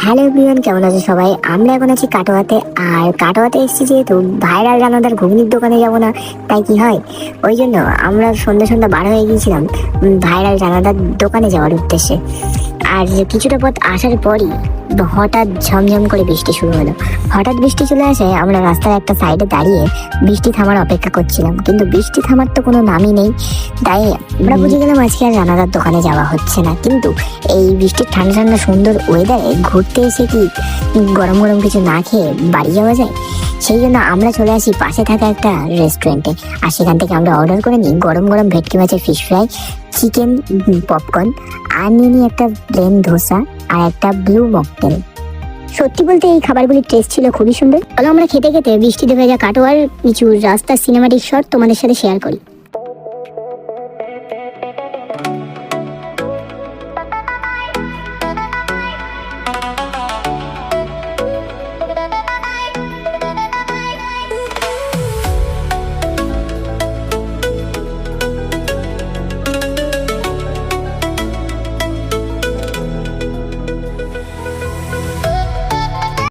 Hello everyone, কেমন আছো সবাই? আমরা এখন আছি কাটোয়াতে। আর কাটোয়াতে এসেছি যেহেতু ভাইরাল রানাদার ঘুগনির দোকানে যাব না তাই কি হয়, ওই জন্য আমরা সন্ধ্যা সন্ধ্যা বার হয়ে গিয়েছিলাম ভাইরাল রানাদার দোকানে যাওয়ার উদ্দেশ্যে। আর কিছুটা পথ আসার পরই হঠাৎ ঝমঝম করে বৃষ্টি শুরু হলো। হঠাৎ বৃষ্টি চলে আসে, আমরা রাস্তার একটা সাইডে দাঁড়িয়ে বৃষ্টি থামার অপেক্ষা করছিলাম, কিন্তু বৃষ্টি থামার তো কোনো নামই নেই। তাই আমরা বুঝে গেলাম আজকে আর রানাদার দোকানে যাওয়া হচ্ছে না। কিন্তু এই বৃষ্টির ঠান্ডা ঠান্ডা সুন্দর ওয়েদারে ঘুরতে এসে কি গরম গরম কিছু না খেয়ে বাড়ি যাওয়া যায়? সেই জন্য আমরা চলে আসি পাশে থাকা একটা রেস্টুরেন্টে। আর সেখান থেকে আমরা অর্ডার করে নিই গরম গরম ভেটকি মাছের ফিশ ফ্রাই, চিকেন পপকর্ন, আর নিয়ে নিই একটা প্লেন ধোসা আর একটা ব্লু মকটেল। সত্যি বলতে এই খাবারগুলির টেস্ট ছিল খুবই সুন্দর। চলো আমরা খেতে খেতে বৃষ্টিতে ভেজা কাটোয়ার কিছু রাস্তার সিনেমাটিক শট তোমাদের সাথে শেয়ার করি।